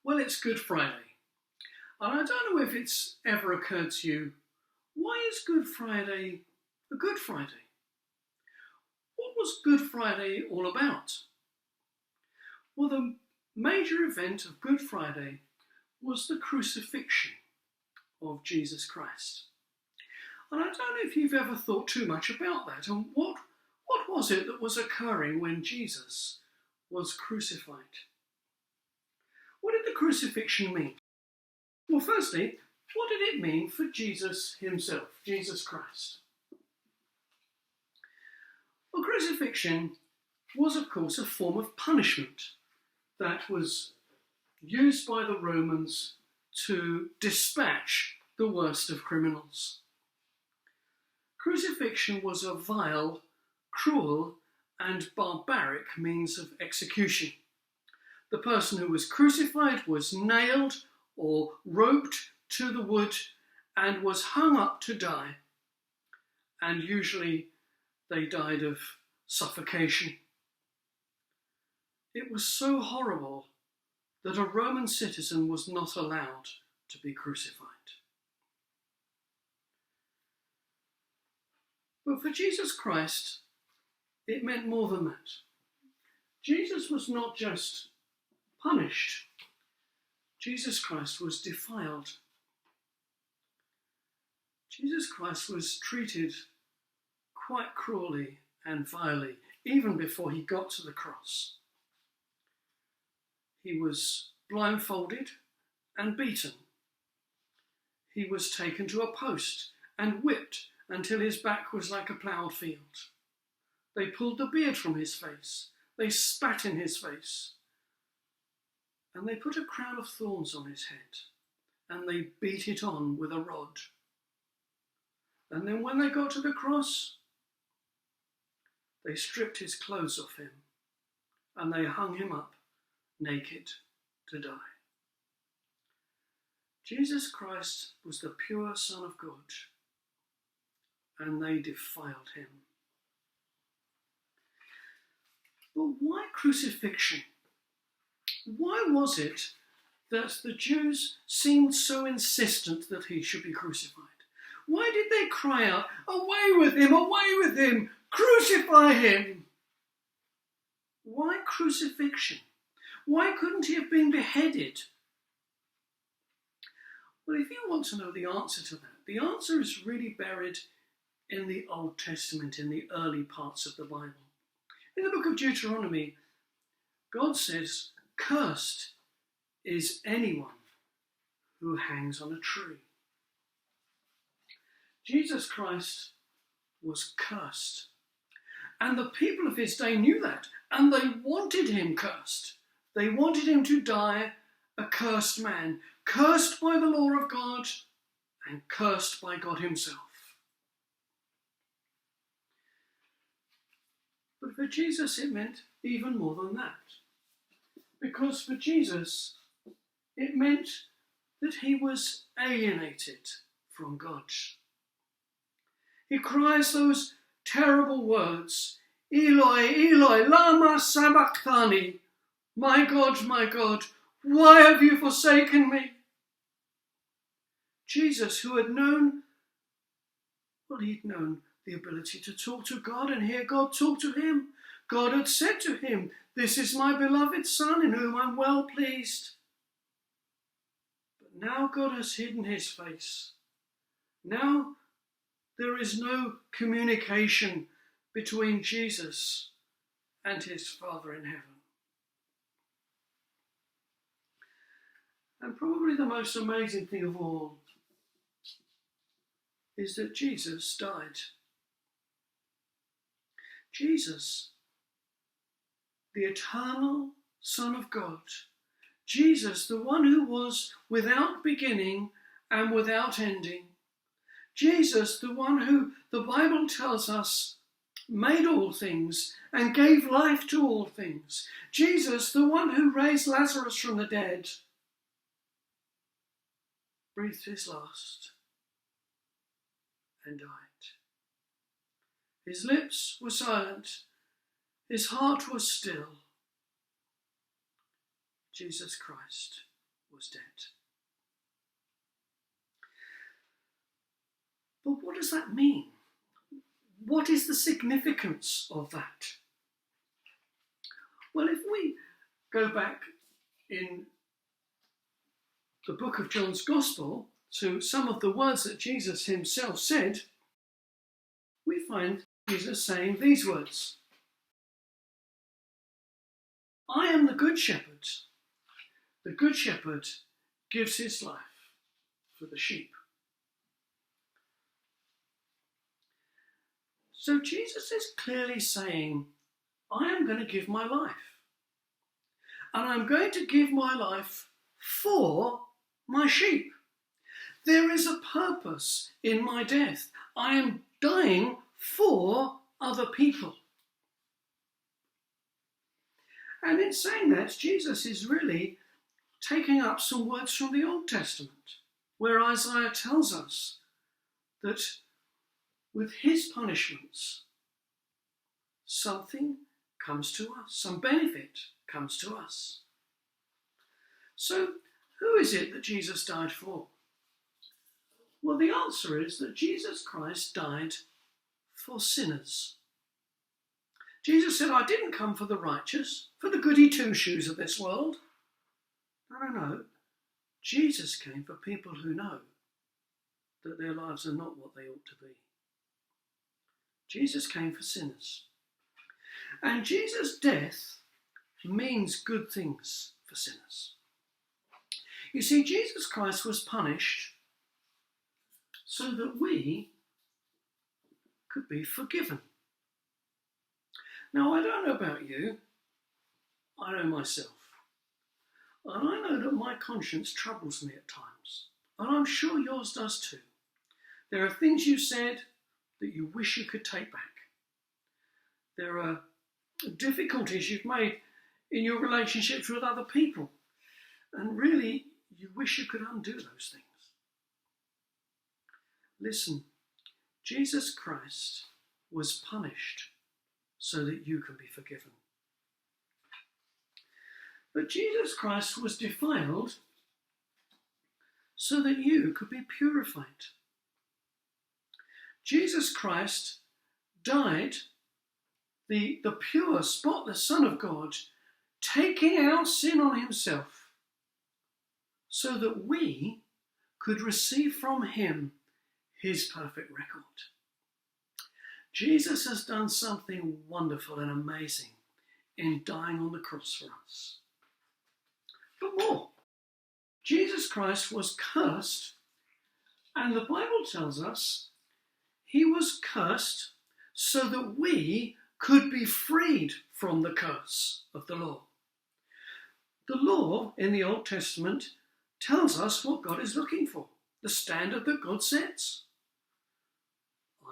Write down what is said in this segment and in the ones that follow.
Well, it's Good Friday, and I don't know if it's ever occurred to you, why is Good Friday a Good Friday? What was Good Friday all about? Well, the major event of Good Friday was the crucifixion of Jesus Christ. And I don't know if you've ever thought too much about that, and what was it that was occurring when Jesus was crucified? What did the crucifixion mean? Well, firstly, what did it mean for Jesus himself, Jesus Christ? Well, crucifixion was, of course, a form of punishment that was used by the Romans to dispatch the worst of criminals. Crucifixion was a vile, cruel, and barbaric means of execution. The person who was crucified was nailed or roped to the wood and was hung up to die. And usually they died of suffocation. It was so horrible that a Roman citizen was not allowed to be crucified. But for Jesus Christ, it meant more than that. Jesus was not just punished. Jesus Christ was defiled. Jesus Christ was treated quite cruelly and vilely, even before he got to the cross. He was blindfolded and beaten. He was taken to a post and whipped until his back was like a ploughed field. They pulled the beard from his face. They spat in his face. And they put a crown of thorns on his head. And they beat it on with a rod. And then when they got to the cross, they stripped his clothes off him. And they hung him up naked to die. Jesus Christ was the pure Son of God, and they defiled him. But why crucifixion? Why was it that the Jews seemed so insistent that he should be crucified? Why did they cry out, "Away with him, crucify him"? Why crucifixion? Why couldn't he have been beheaded? Well, if you want to know the answer to that, the answer is really buried in the Old Testament, in the early parts of the Bible. In the book of Deuteronomy, God says, "Cursed is anyone who hangs on a tree." Jesus Christ was cursed. And the people of his day knew that, and they wanted him cursed. They wanted him to die a cursed man, cursed by the law of God and cursed by God himself. But for Jesus it meant even more than that. Because for Jesus it meant that he was alienated from God. He cries those terrible words, "Eloi, Eloi, lama sabachthani." My God, why have you forsaken me? Jesus, who had known the ability to talk to God and hear God talk to him. God had said to him, "This is my beloved Son in whom I'm well pleased." But now God has hidden his face. Now there is no communication between Jesus and his Father in heaven. And probably the most amazing thing of all is that Jesus died. Jesus, the eternal Son of God, Jesus, the one who was without beginning and without ending, Jesus, the one who the Bible tells us made all things and gave life to all things, Jesus, the one who raised Lazarus from the dead, breathed his last and died. His lips were silent, his heart was still. Jesus Christ was dead. But what does that mean? What is the significance of that? Well, if we go back in the book of John's Gospel to some of the words that Jesus himself said, we find Jesus saying these words: I am the good shepherd. The good shepherd gives his life for the sheep. So Jesus is clearly saying, I am going to give my life. And I'm going to give my life for my sheep. There is a purpose in my death. I am dying for other people. And in saying that, Jesus is really taking up some words from the Old Testament, where Isaiah tells us that with his punishments, something comes to us, some benefit comes to us. So, who is it that Jesus died for? Well, the answer is that Jesus Christ died for sinners. Jesus said, I didn't come for the righteous, for the goody two-shoes of this world. No. Jesus came for people who know that their lives are not what they ought to be. Jesus came for sinners. And Jesus' death means good things for sinners. You see, Jesus Christ was punished so that we could be forgiven. Now, I don't know about you. I know myself. And I know that my conscience troubles me at times. And I'm sure yours does too. There are things you said that you wish you could take back. There are difficulties you've made in your relationships with other people. And really, you wish you could undo those things. Listen, Jesus Christ was punished so that you can be forgiven. But Jesus Christ was defiled so that you could be purified. Jesus Christ died, the pure, spotless Son of God, taking our sin on himself so that we could receive from him his perfect record. Jesus has done something wonderful and amazing in dying on the cross for us. But more, Jesus Christ was cursed, and the Bible tells us he was cursed so that we could be freed from the curse of the law. The law in the Old Testament tells us what God is looking for, the standard that God sets.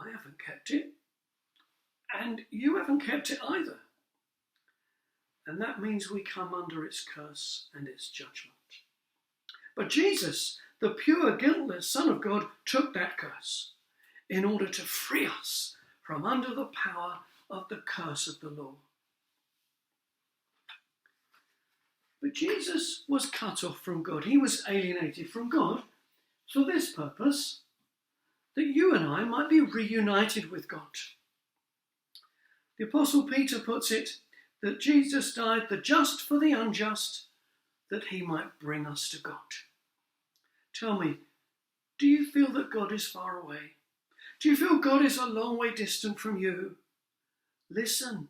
I haven't kept it, and you haven't kept it either. And that means we come under its curse and its judgment. But Jesus, the pure, guiltless Son of God, took that curse in order to free us from under the power of the curse of the law. But Jesus was cut off from God. He was alienated from God for this purpose, that you and I might be reunited with God. The Apostle Peter puts it that Jesus died, the just for the unjust, that he might bring us to God. Tell me, do you feel that God is far away? Do you feel God is a long way distant from you? Listen,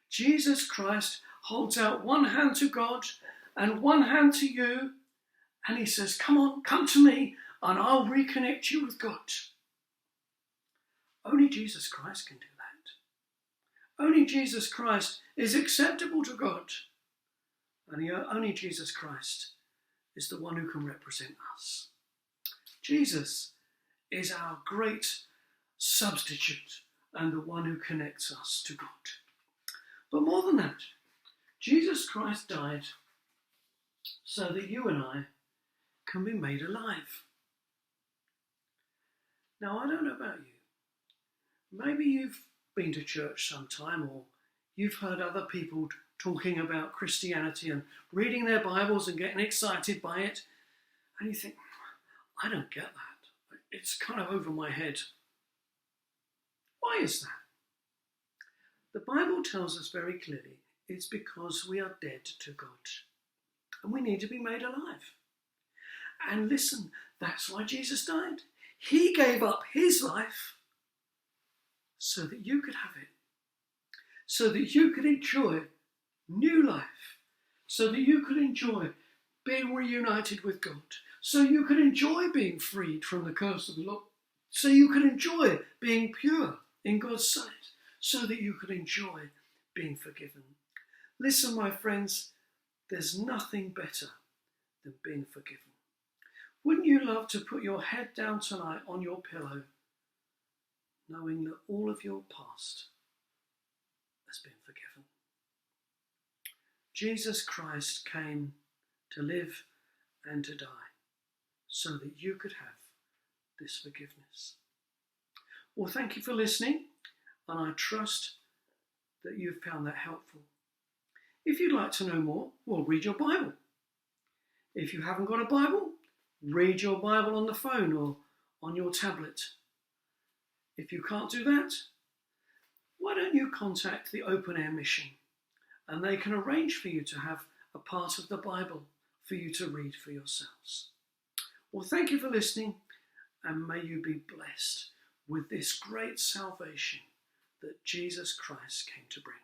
Jesus Christ holds out one hand to God and one hand to you, and he says, come on, come to me, and I'll reconnect you with God. Only Jesus Christ can do that. Only Jesus Christ is acceptable to God. And only Jesus Christ is the one who can represent us. Jesus is our great substitute and the one who connects us to God. But more than that, Jesus Christ died so that you and I can be made alive. Now, I don't know about you. Maybe you've been to church sometime, or you've heard other people talking about Christianity and reading their Bibles and getting excited by it. And you think, I don't get that. It's kind of over my head. Why is that? The Bible tells us very clearly it's because we are dead to God and we need to be made alive. And listen, that's why Jesus died. He gave up his life so that you could have it, so that you could enjoy new life, so that you could enjoy being reunited with God, so you could enjoy being freed from the curse of the law, so you could enjoy being pure in God's sight, so that you could enjoy being forgiven. Listen, my friends, there's nothing better than being forgiven. Wouldn't you love to put your head down tonight on your pillow, knowing that all of your past has been forgiven? Jesus Christ came to live and to die so that you could have this forgiveness. Well, thank you for listening, and I trust that you've found that helpful. If you'd like to know more, well, read your Bible. If you haven't got a Bible, read your Bible on the phone or on your tablet. If you can't do that, why don't you contact the Open Air Mission, and they can arrange for you to have a part of the Bible for you to read for yourselves. Well, thank you for listening, and may you be blessed with this great salvation that Jesus Christ came to bring.